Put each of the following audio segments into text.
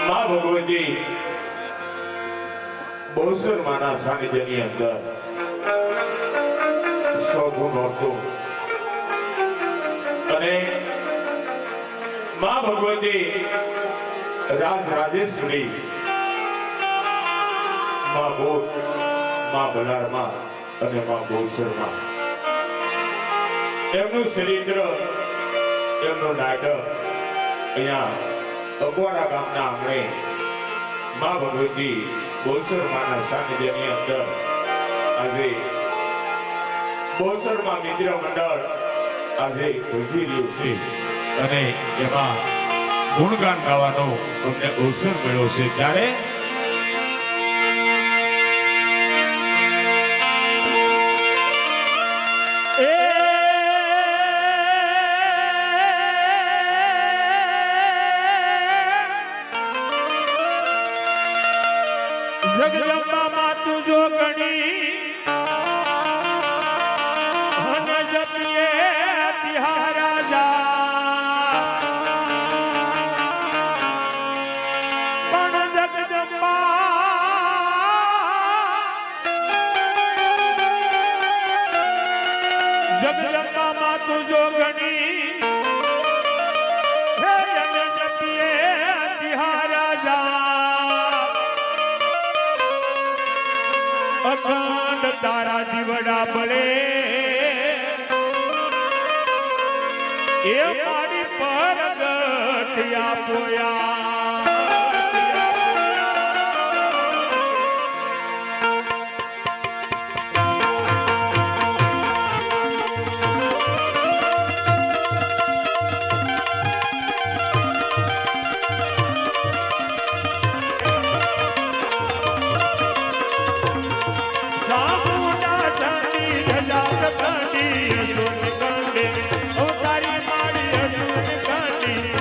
માં ભગવતી બોસર માના સાનિધ્યની અંદર સ્વગુણ હતું અને માં ભગવતી રાજેશ્વરી માં બોટ માં ભલારમાં અને માં બોસરમાં એમનું ચરિત્ર એમનું નાટક અહીંયા અગવાડા ગામના આંગણે માં ભગવતી બોસર માના સાનિધ્યની અંદર આજે બોસર માં મિત્ર મંડળ આજે ઉજવી રહ્યું છે અને એમાં ગુણગાન ગાવાનો અમને અવસર મળ્યો છે ત્યારે જગદંબા માં તું જો ગણી હન જપીએ તિહાર રાજા પણ જગદંબા માં તું જો ગણી હે હન જપીએ તિહાર રાજા અખંડ તારા દીવડા બળે એ મારી પરગટ આપોયા અવતારી માડી અર્જુન કાંડી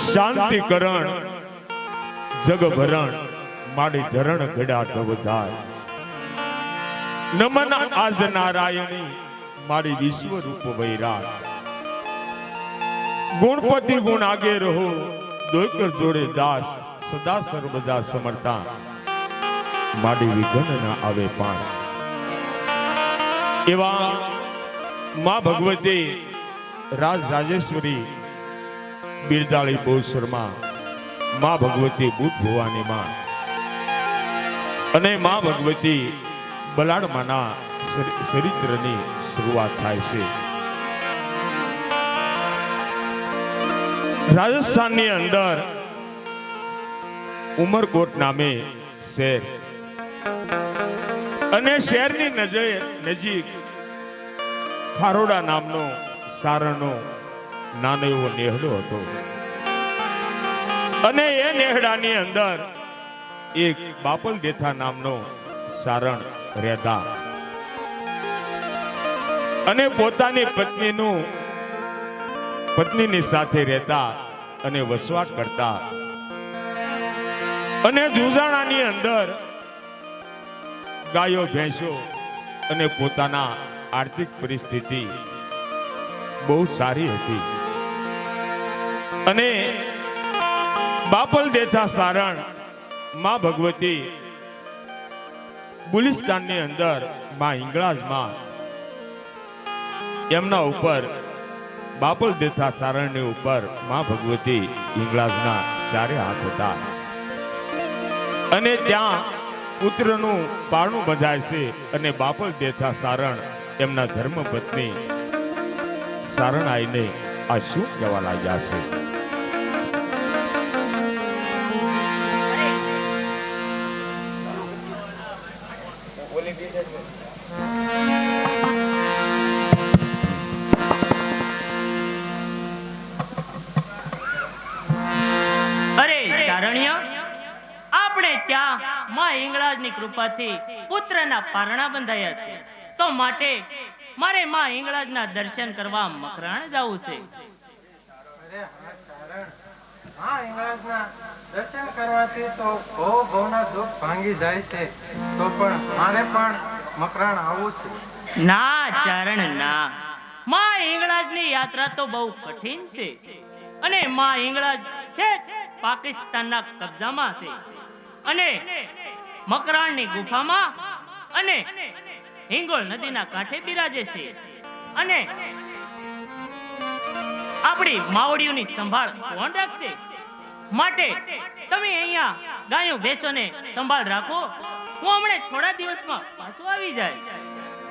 શાંતિકરણ જગભરણ માડી ધરણ ગડા ધવધાય નમન આજ નારાયણી મારી વિશ્વ રૂપ વૈરાગ ગુણપતિ ગુણ આગે રહો દોકર જોડે દાસ સદા સર્વદા સમર્થા માડી વિઘન ના આવે પાસ એવા માં ભગવતી રાજ રાજેશ્વરી બિરદાળી બોસરમાં માં ભગવતી બુદ્ધ ભવાની માં અને માં ભગવતી બલાડમાના ચરિત્રની શરૂઆત થાય છે. રાજસ્થાનની અંદર ઉમરકોટ નામે શહેર અને શહેરની નજીક ખારોડા નામનો સારણનો નાનો એવો નેહડો હતો અને એ નેહડાની અંદર એક બાપલ દેથા નામનો સારણ રહેતા અને પોતાની પત્નીની સાથે રહેતા અને વસવાટ કરતા અને જુજાણાની અંદર ગાયો ભેંસો અને પોતાના આર્થિક પરિસ્થિતિ બહુ સારી હતી અને બાપલ દેથા સારણ માં ભગવતી બુલિસ્તાનની અંદર માં હિંગળાજમાં એમના ઉપર બાપલ દેથા સારણની ઉપર માં ભગવતી હિંગળાજના ચારે હાથ હતા અને ત્યાં પુત્રનું પારણું બંધાય છે અને બાપલ દેથા સારણ એમના ધર્મપત્ની સારણ આઈને આ શું કહેવા લાગ્યા છે. માં હિંગળાજની કૃપાથી પુત્રના પારણા બંધાયા છે તો માટે મારે માં હિંગળાજના દર્શન કરવા મકરાણ જવું છે. હા, હિંગળાજના દર્શન કરવાથી તો ભવના દુઃખ ભાંગી જાય છે તો પણ મારે પણ મકરાણ આવવું છે. ના ચારણ ના, માં હિંગળાજની યાત્રા તો બહુ કઠિન છે અને માં હિંગળાજ છે પાકિસ્તાનના કબજામાં છે અને મકરાણની ગુફામાં અને હિંગોળ નદીના કાંઠે બિરાજે છે અને આપણી માવડીઓની સંભાળ કોણ રાખશે? માટે તમે અહીંયા ગાયો ભેંસોને સંભાળ રાખો, હું હમણાં થોડા દિવસમાં પાછો આવી જાય.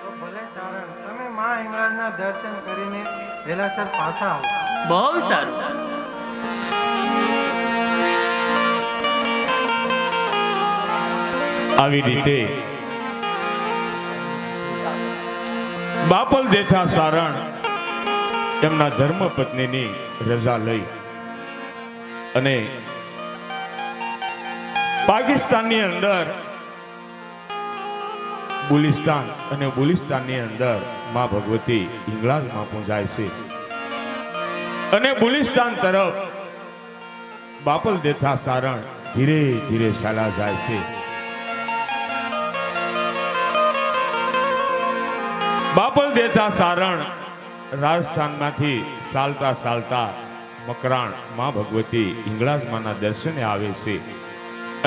તો ભલે ચારણ, તમે માં હિંગળાજના દર્શન કરીને વેલાસર પાછા આવો. બહુ સારું. આવી રીતે બાપલ દેથા સારણ તેમના ધર્મપત્નીની રજા લઈ અને પાકિસ્તાનની અંદર બુલિસ્તાન અને બુલિસ્તાનની અંદર માં ભગવતી હિંગળાજમાં પહોંચાય છે અને બુલિસ્તાન તરફ બાપલ દેથા સારણ ધીરે ધીરે ચાલા જાય છે. બાપલ દેથા સારણ રાજસ્થાનમાંથી ચાલતા ચાલતા મકરાણ માં ભગવતી હિંગળાજમાંના દર્શને આવે છે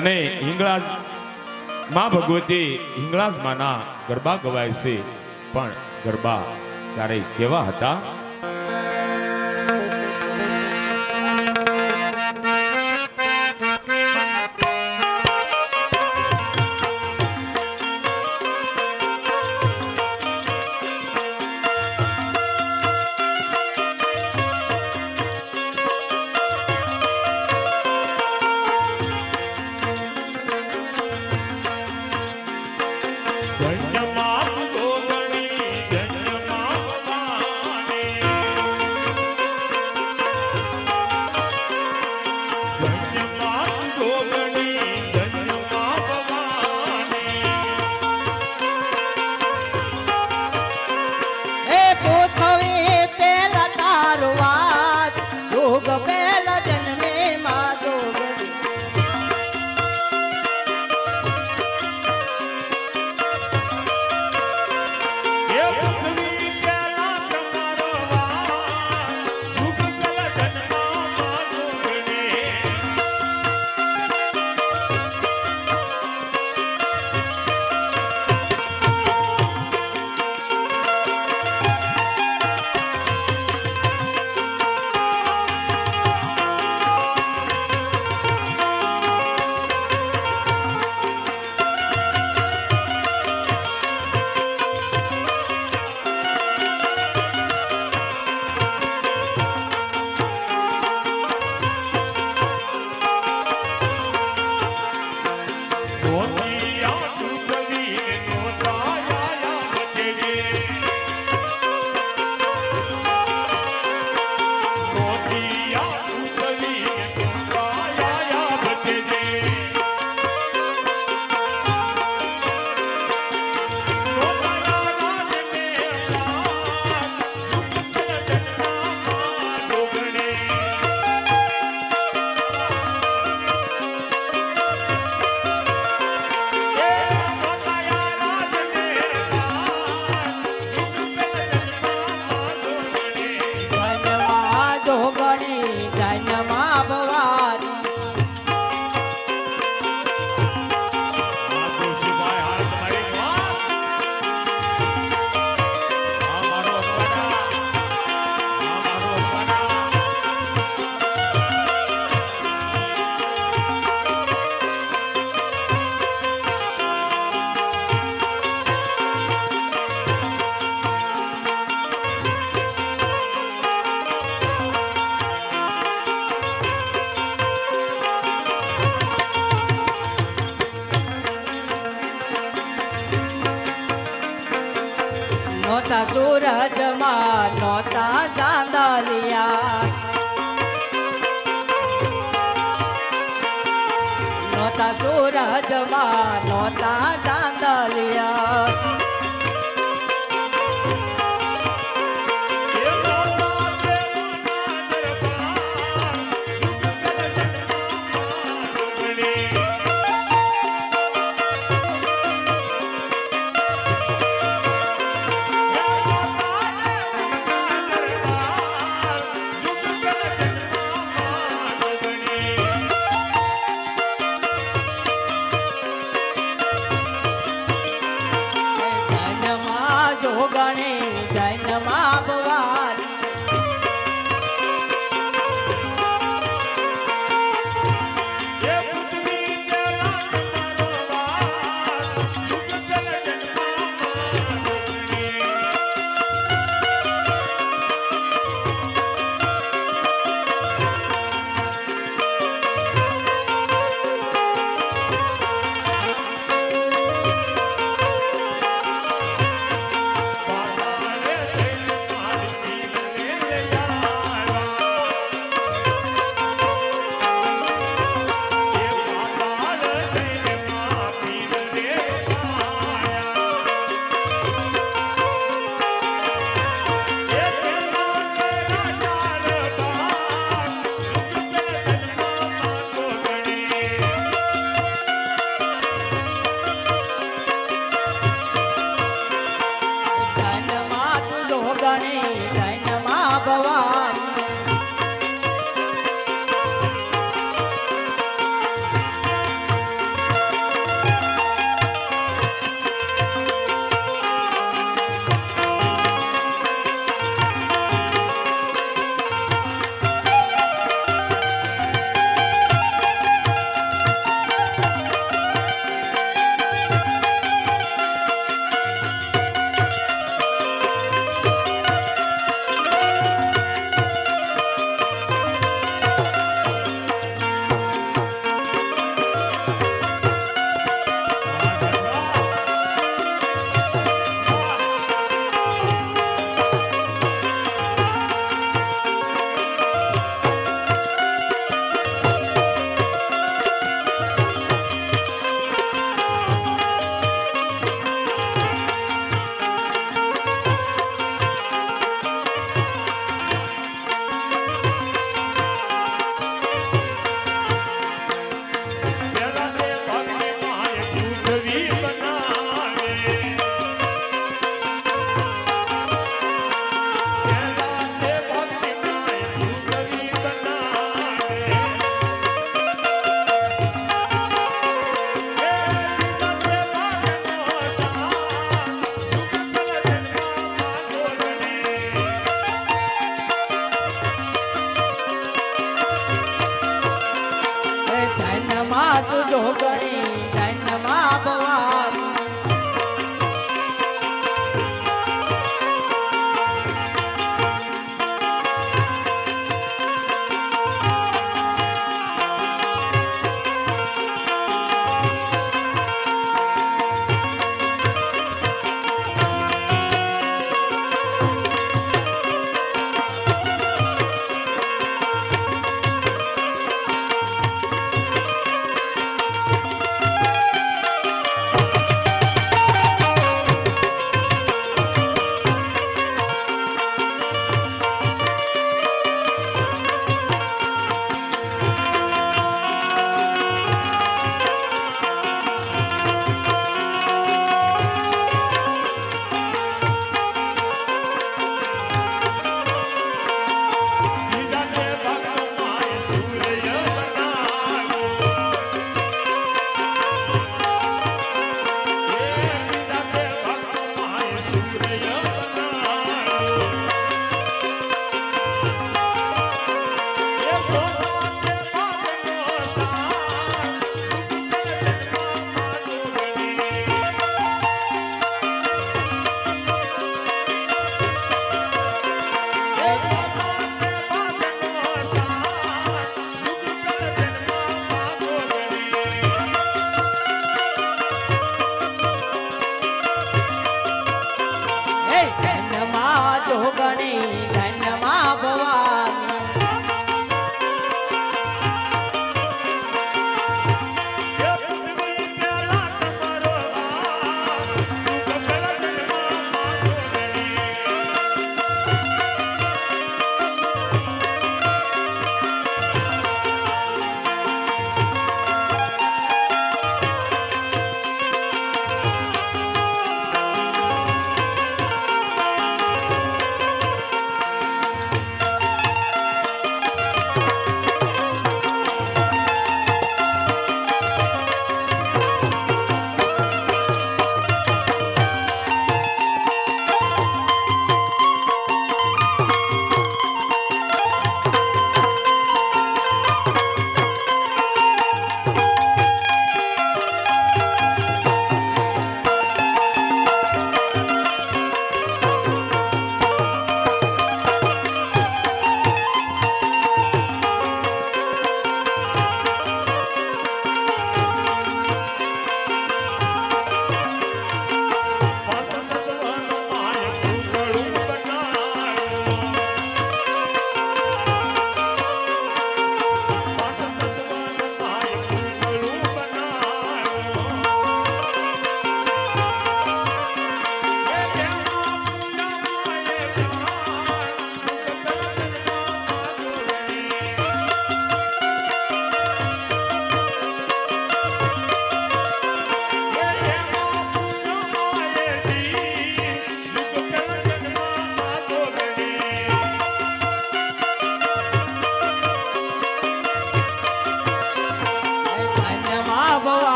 અને હિંગળાજ માં ભગવતી હિંગળાજમાંના ગરબા ગવાય છે. પણ ગરબા ત્યારે કેવા હતા? ધન્ય માપ ગોગણી ધન્ય માપ વાણી સૂરજમાં નહોતા ચાંદલિયા નહોતા સૂરજમાં નહોતા ચાંદલિયા જોગણી જૈનમાં ભવાની જોગણી જૈનમાં ભવાની જૈનમાં જોગણી જૈનમાં ભવાની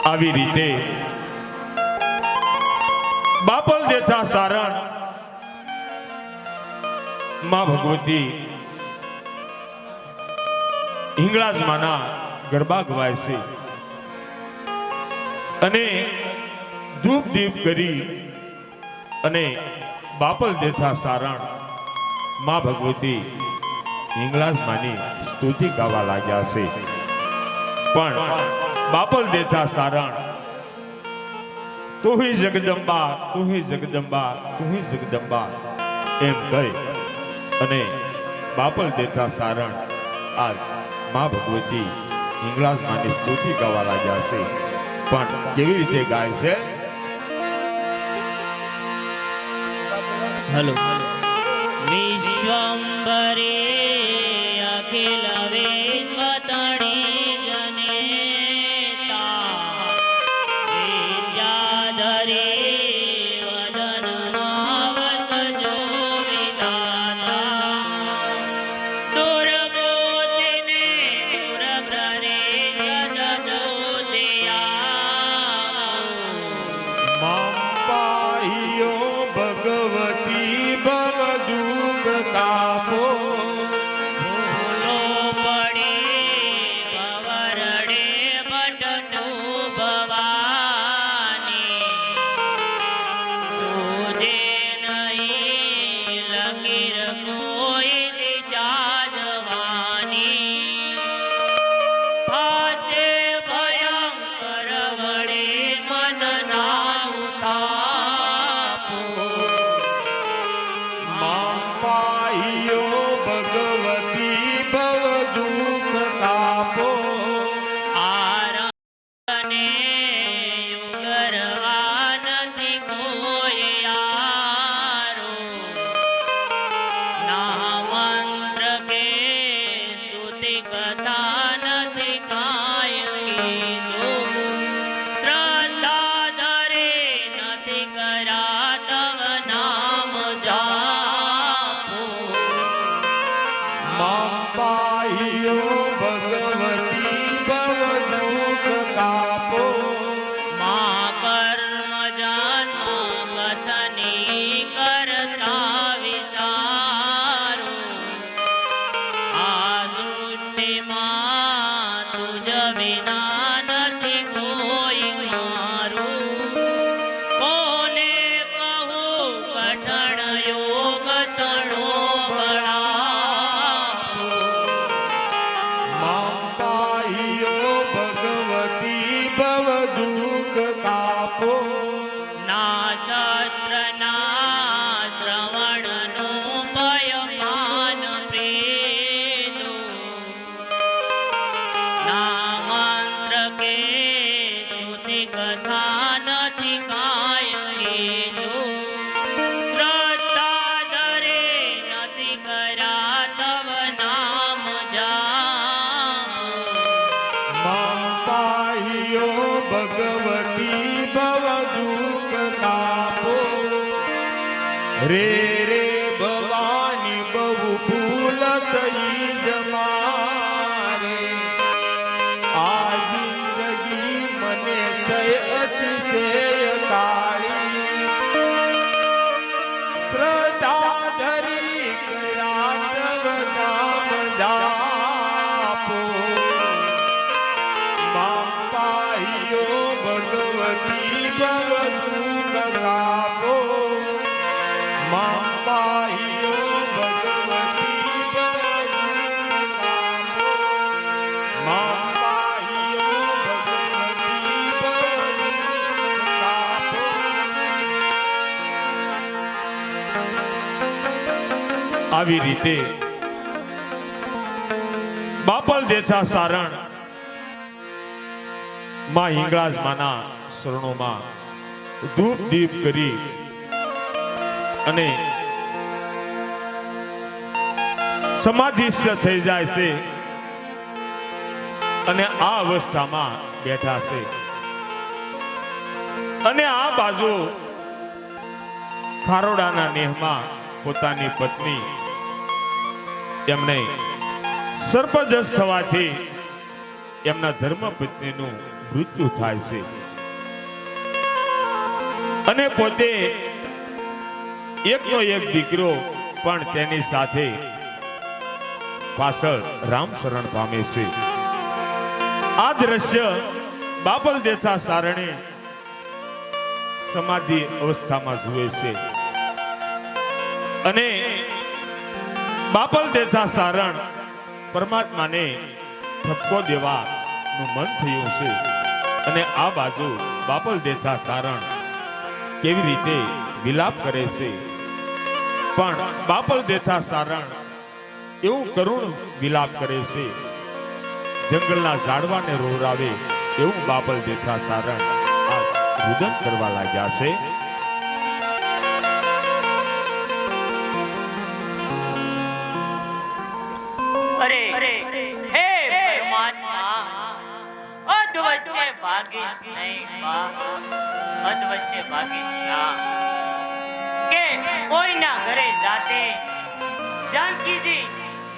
આવી રીતે બાપલ દેથા સારણ માં ભગવતી હિંગળાજ માના ગરબા ગવાય છે અને ધૂપ દીપ કરી અને બાપલ દેથા સારણ માં ભગવતી હિંગળાજ માની સ્તુતિ ગાવા લાગ્યા છે પણ બાપલ દેથા સારણ તું હી જગદંબા તું હી જગદંબા તું હી જગદંબા એમ કહી અને બાપલ દેથા સારણ આજ માં ભગવતી હિંગળાજ માની સ્તુતિ ગાવા લાગ્યા છે પણ કેવી રીતે ગાય છે? હલો વિશ્વંભરે અખિલ વિશ્વતણી જનેતા વિદ્યાધરે વદનમાં વસજો વિધાતા દુર્બોધિને દુર્ગ્રહે ગજજોતિયા માપાઈઓ ભગવતી ભવ દુઃખ કાપો ભૂલો પડી ભવરડે બટટો ભવાની સૂજે નહીં લકીર કોઈ દિશા જવાની ફાસે ભયંકર વડે મન ના ઉતાપો માપાઈઓ ભગવતી ભવ દુઃખ કાપો આરંગને યુગરવા નથી કોઈ યારો ના મંત્ર કે સ્તુતિ કથા નથી કાય કીધું શ્રદ્ધા ધરે નથી કર્યા તવ નામ જાપો માપાઈઓ ભગવતી ભવ દુઃખ કાપો મા કર્મ જન્મ કથની કરતા વિચારો આ સૃષ્ટિમાં તુજ વિના નથી કોઈ મારું કોને કહું કઠણ યોગ તણો બળાપો માપાઈઓ ભગવતી ભવ દુઃખ કાપો ના શસ્ત્ર ના શ્રવણનો ભયમાન પ્રેદો ના મંત્ર કે સ્તુતિ કથા નથી કાય કીધું શ્રદ્ધા ધરે નથી કર્યા તવ નામ જાપો માપાઈઓ ભગવતી ભવ દુઃખ કાપો રે રે ભવાની બહુ ભૂલ થઈ જમારે આ જિંદગી મને થઈ અતિશય કાળી શ્રદ્ધા ધરી કર્યા તવ નામ જાપો માપાઈઓ ભગવતી ભવ દુઃખ કાપો માપાઈઓ ભગવતી ભવ દુઃખ કાપો માપાઈઓ ભગવતી ભવ દુઃખ કાપો આવી રીતે બાપલ દેથા સારણ માં હિંગળાજ માના શરણોમાં ધૂપ દીપ કરી અને સમાધિસ્થ થઈ જાય છે અને આ અવસ્થામાં બેઠા છે અને આ બાજુ ખારોડાના નેહમાં પોતાની પત્ની એમને સર્પદસ્ત થવાથી એમના ધર્મપત્નીનું મૃત્યુ થાય છે અને પોતે એકનો એક દીકરો પણ તેની સાથે પાછળ રામ શરણ પામે છે. આ દ્રશ્ય બાબલ દેથા સારણે સમાધિ અવસ્થામાં જુએ છે અને બાબલ દેથા સારણ પરમાત્માને ઠપકો દેવાનું મન થયું છે અને આ બાજુ બાબલ દેથા સારણ કેવી રીતે વિલાપ કરે છે, પણ બાબલ દેથા સારણ એવું કરુણ વિલાપ કરે છે, જંગલના ઝાડવાને રોવરાવે એવું બાબલ દેથા સારણ આ રુદન કરવા લાગ્યા છે. અરે હે પરમાત્મા, અધવચ્ચે ભાગીશ નહીં બા, અધવચ્ચે ભાગીશ ના, કે કોઈના ઘરે જાતે જાનકીજી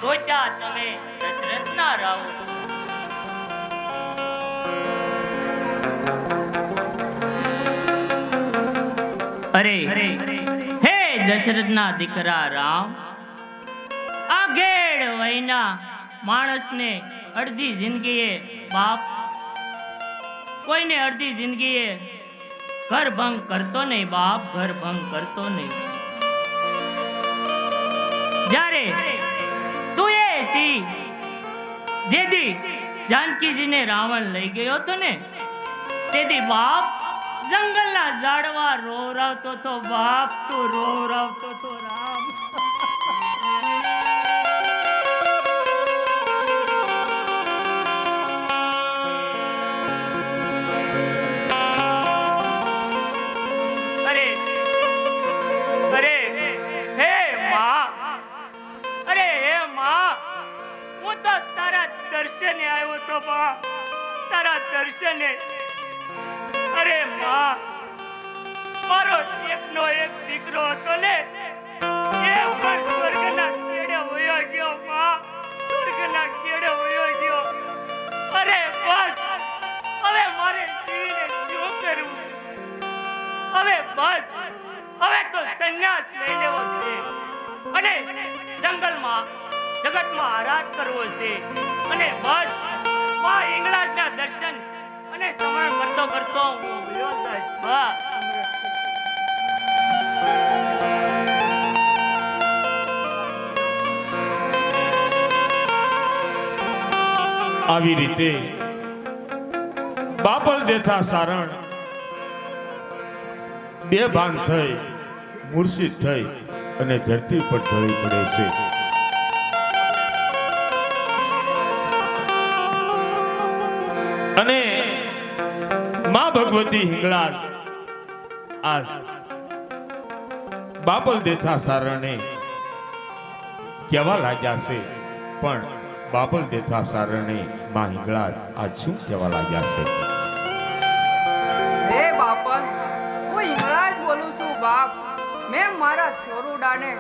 ગોચા તમે દશરથ ના રહો. અરે હે દશરથ ના દીકરા રામ, આ ગેડ વયના માણસને અડધી જિંદગીએ બાપ, કોઈને અડધી જિંદગીએ ઘર ભંગ કરતો નહીં બાપ, ઘર ભંગ કરતો નહીં. જ્યારે તું એ હતી જેથી જાનકીજીને રાવણ લઈ ગયો હતો ને, તેથી બાપ જંગલના ઝાડવા રોવરાવતો તો બાપ, તું રોવરાવતો તો રામ. દર્શને આવ્યો તો બા, તારા દર્શને. અરે માં, મારો એકનો એક દીકરો હતો ને, એ પણ સ્વર્ગના કેડે વયો ગયો માં, સ્વર્ગના કેડે વયો ગયો. અરે બસ, હવે મારે જીવીને શું કરવું? હવે બસ, હવે તો સંન્યાસ લઈ લેવો છે અને જંગલમાં જગતમાં આરાધ કરવો છે અને બસ માં હિંગળાજના દર્શન અને શ્રવણ કરતો કરતો હું ગયો જઈશ બા. આવી રીતે બાબલ દેથા સારણ બેભાન થઈ, મૂર્છિત થઈ અને ધરતી પર ઢળી પડે છે. અને માં ભગવતી હિંગળાજ આ બાબલ દેથા સારણે કહેવા લાગ્યા છે, પણ બાબલ દેથા સારણે માં હિંગળાજ આજ શું કહેવા લાગ્યા છે? હે બાપલ, હું હિંગળાજ બોલું છું બાપ. મેં મારા સોરુડાને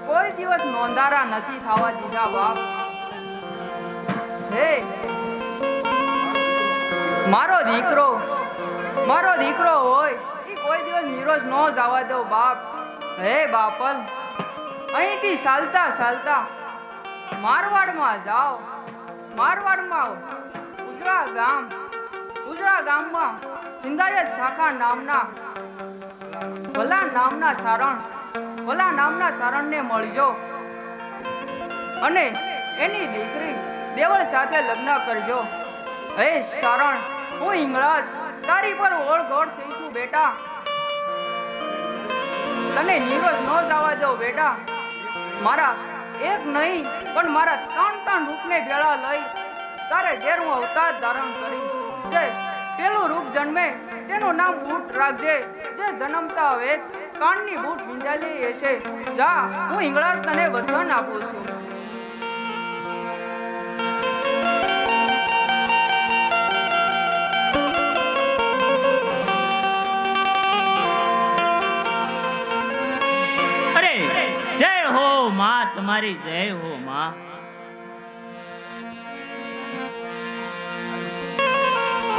કોઈ દિવસ નોંધારા નથી થવા દીધા બાપ. હે મારો દીકરો હોય એ કોઈ દિવસ નિરોજ ન જવા દો બાપ. હે બાપલ, અહીંથી ચાલતા ચાલતા મારવાડમાં જાઓ. મારવાડમાં ઉજળા ગામમાં સિંધાયત શાખા નામના ભલા નામના સારણને મળજો અને એની દીકરી દેવળ સાથે લગ્ન કરજો. હે સારણ, હું હિંગળાજ તારી પર ઓળઘોળ થઈશું બેટા. તને નિરોજ ન જવા દો બેટા. મારા એક નહીં પણ મારા 3 રૂપને ભેળા લઈ તારે ઘેર હું અવતાર ધારણ કરી. જે પેલું રૂપ જન્મે તેનું નામ બૂટ રાખજે, જે જન્મતા હવે કાનની બૂટ વિંધાયેલી હશે. જા, હું હિંગળાજ તને વસન આપું છું. માં તમારી જય હો માં.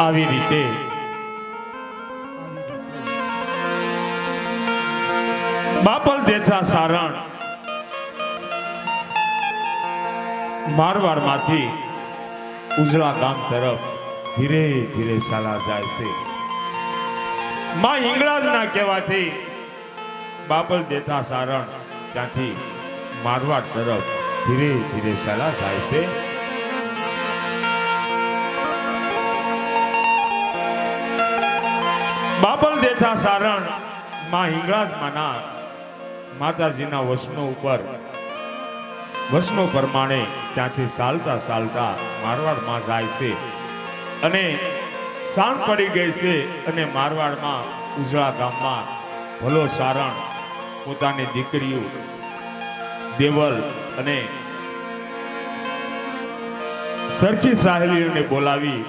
આવી રીતે બાપલ દેથા સારણ મારવાડમાંથી ઉજળા ગામ તરફ ધીરે ધીરે ચાલા જાય છે. માં હિંગળાજના કહેવાથી બાપલ દેથા સારણ ત્યાંથી મારવાડ તરફ ધીરે ધીરે ચાલા જાય છે. બાપલ દેથા સારણ માં હિંગળાજ માના માતાજીના વસનો પ્રમાણે ત્યાંથી ચાલતા ચાલતા મારવાડમાં જાય છે અને સાંજ પડી ગઈ છે અને મારવાડમાં ઉજળા ગામમાં ભલો સારણ પોતાની દીકરીઓ દેવલ અને સરખી સાહેલીઓને બોલાવી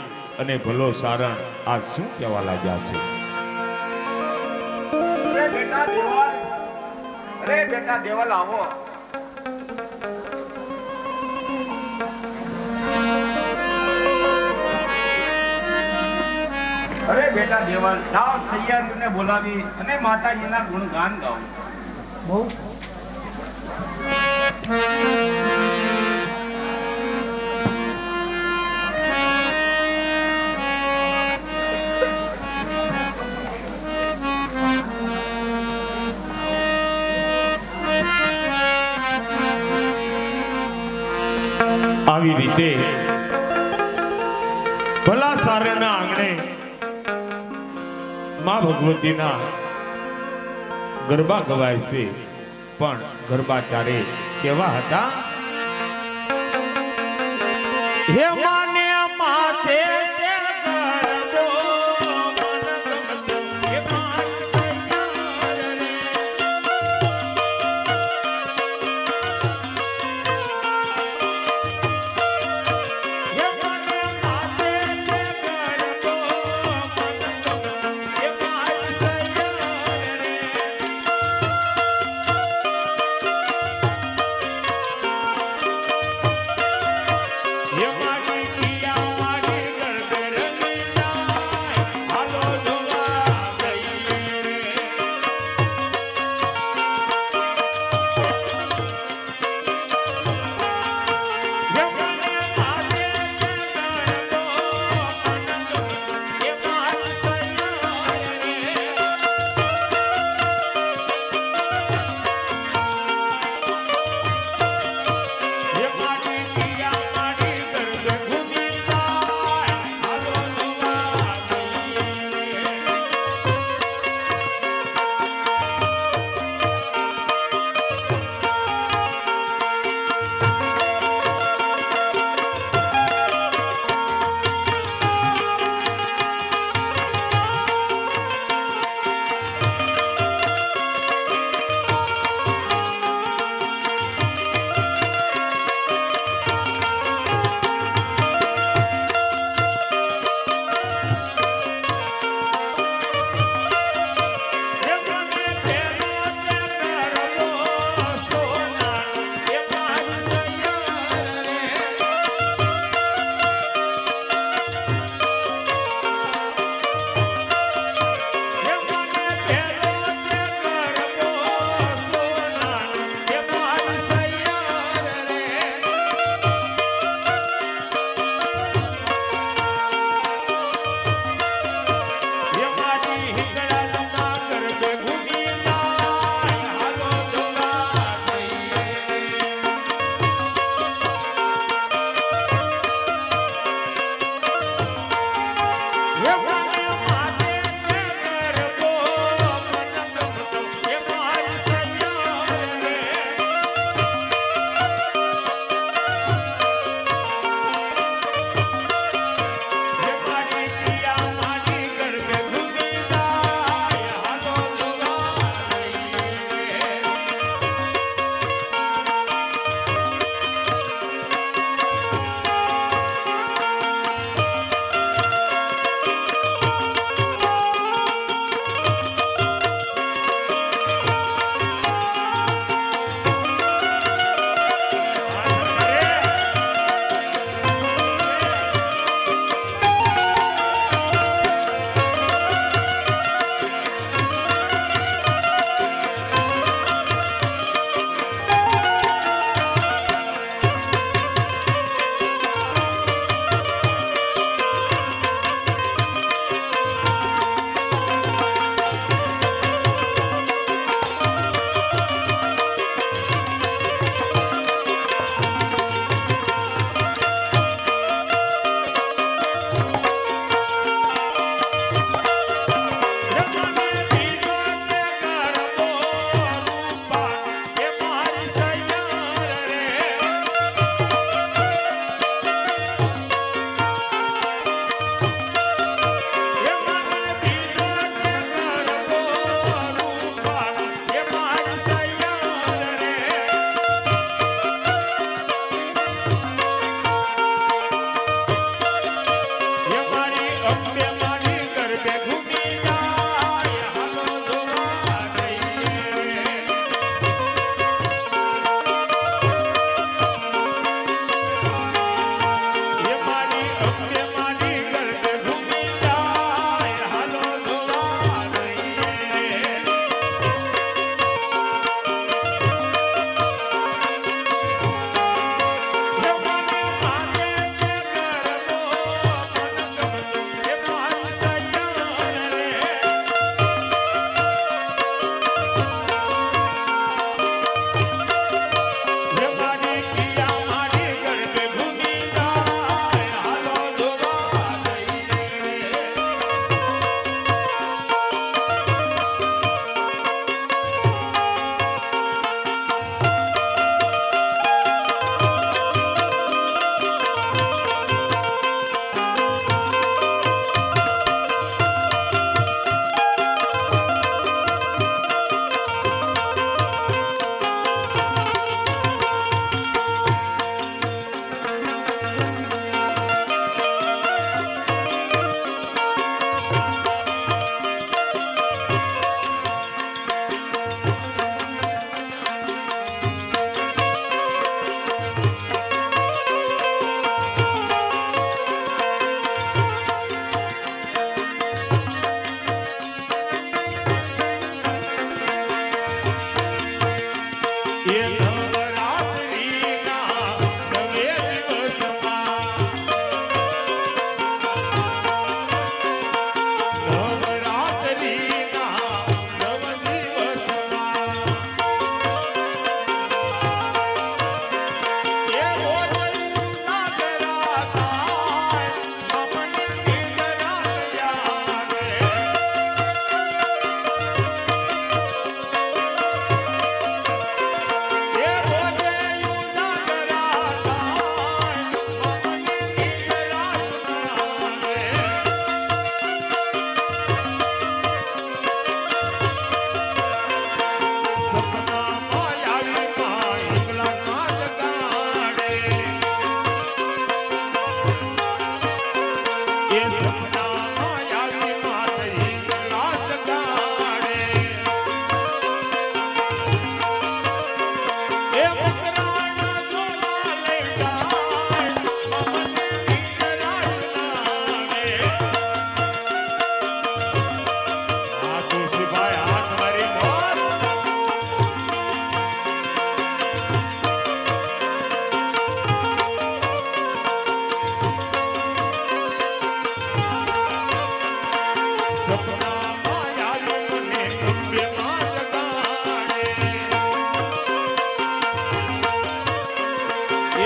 અને ભલો સારણ આ શું કહેવા લાગ્યા છે. અરે બેટા દેવલ આવો. અરે બેટા દેવલ લાવ સૈયાદને બોલાવી અને માતાજીના ગુણગાન ગાઓ. બહુ આવી રીતે ભલા સારેના આંગણે માં ભગવતીના ગરબા ગવાય છે. પણ ગરબા ત્યારે કેવા હતા? હે માને માથે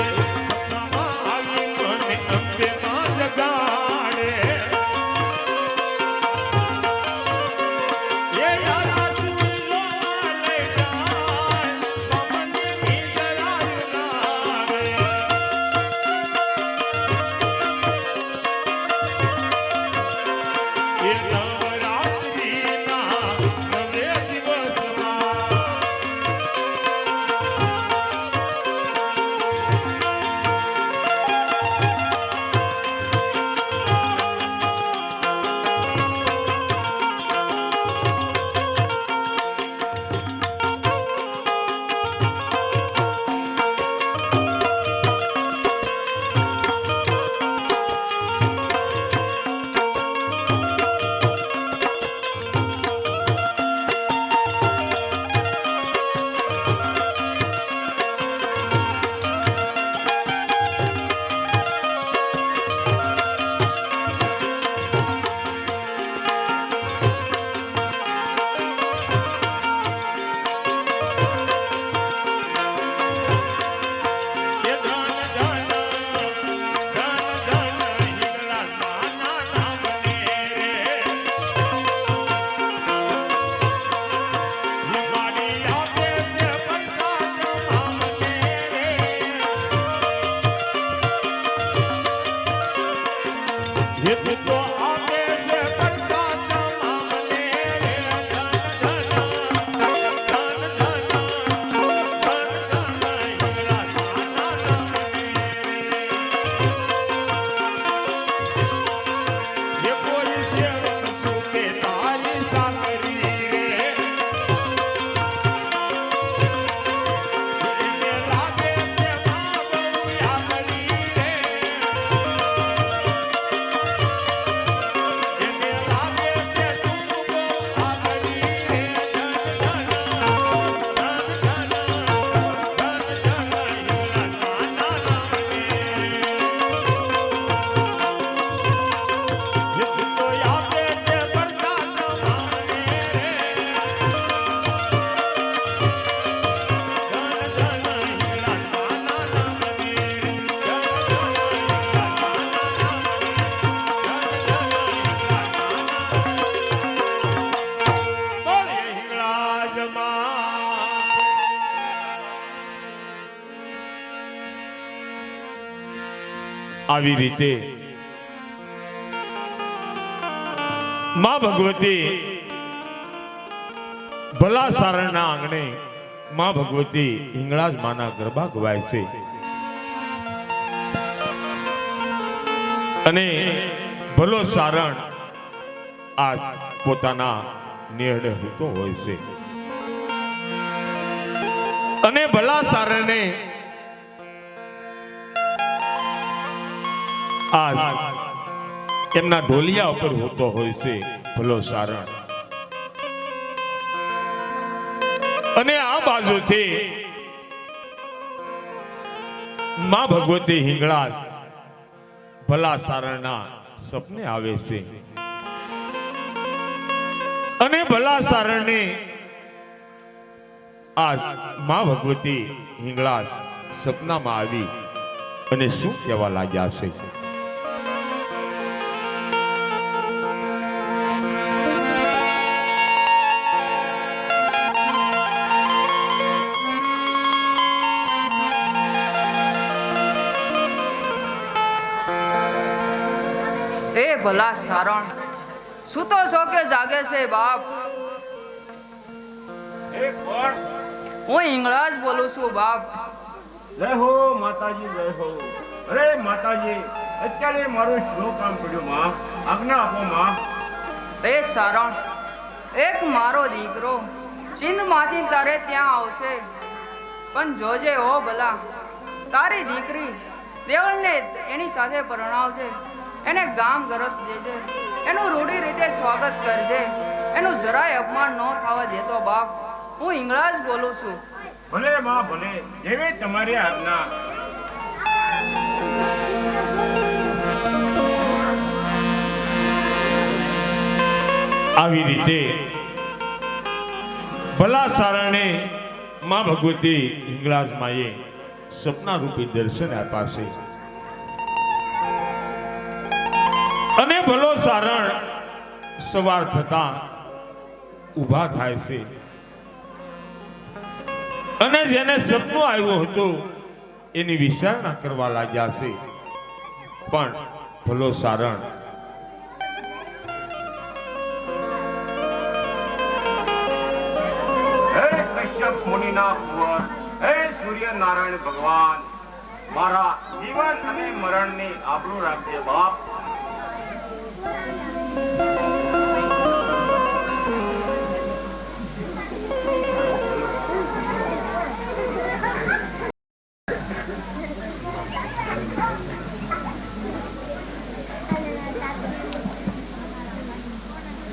સપનામાં આવી મને અંબે માં જગાડે એ યારા તુલો લઈ જાય મમને નીંદરા લાવે એ નવરાત્રિના નવે દિવસમાં આવી રીતે માં ભગવતી ભલા સારણના આંગણે માં ભગવતી હિંગળાજ માના ગરબા ગવાય છે અને ભલો સારણ આ પોતાના નેહડે હોતો હોય છે અને ભલા સારણે આજ એમના ઢોલિયા ઉપર હોતો હોય છે ભલો સારણ અને આ બાજુથી માં ભગવતી હિંગળાજ ભલા સારણના સપને આવે છે અને ભલા સારણને આજ માં ભગવતી હિંગળાજ સપનામાં આવી અને શું કહેવા લાગ્યા છે એ ભલા સારણ સૂતો છો કે જાગે છે બાપ? એ કોણ? હું હિંગળાજ બોલું છું બાપ. જય હો માતાજી, જય હો. અરે માતાજી, અત્યારે મારું શું કામ પડ્યું માં? આજ્ઞા આપો માં. એ સારણ, એક મારો દીકરો ચીંદમાંથી તારે ત્યાં આવશે, પણ જોજે હો ભલા, તારી દીકરી દેવળને એની સાથે પરણાવજે, એને ગામ ગરસ દેજે, એનું રૂઢી રીતે સ્વાગત કરજે, એનું જરાય અપમાન ન થવા દેતો બાપ. હું હિંગળાજ બોલું છું. ભલે માં ભલે, જેવી તમારી આજ્ઞા. આવી રીતે ભલા સારણે માં ભગવતી હિંગળાજ માએ સપના રૂપી દર્શન આપ્યા છે અને ભલો સારણ સવાર થતા ઊભા થાય છે અને જેને સપનું આવ્યું હતું એની વિચારણા કરવા લાગ્યા છે પણ ભલો સારણ હે કશ્યપ મુનિના કુંવર, હે સૂર્યનારાયણ ભગવાન, મારા જીવન અને મરણની આબરૂ રાખજે બાપ.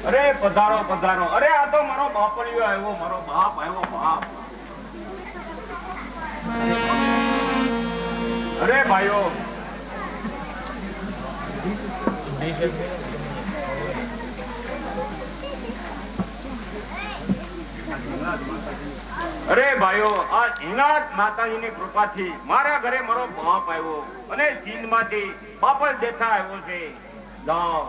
અરે પધારો પધારો. અરે આ તો મારો બાપલિયો આવ્યો, મારો બાપ આવ્યો, બાપ. અરે ભાઈઓ, અરે ભાઈઓ, આ હિંગળાજ માતાજીની કૃપાથી મારા ઘરે મારો બાપ આવ્યો અને ચીનમાંથી બાપલ દેથા આવ્યો છે. જાઓ,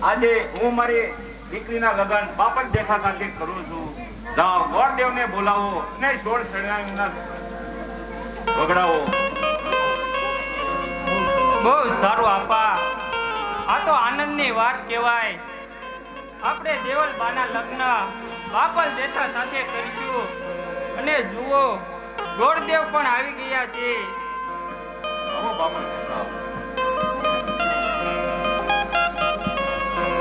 આજે હું મારી દીકરીના લગ્ન બાપલ દેથા સાથે કરું છું. જાઓ, ગોરદેવને બોલાવો અને 16 શરણાઈના વગડાવો. બહુ સારું આપા, આ તો આનંદની વાત કહેવાય. આપણે દેવલબાના લગ્ન બાપલ જેઠા સાથે કરીશું અને જુઓ ગોરદેવ પણ આવી ગયા છે. આવો બાપલ દેથા.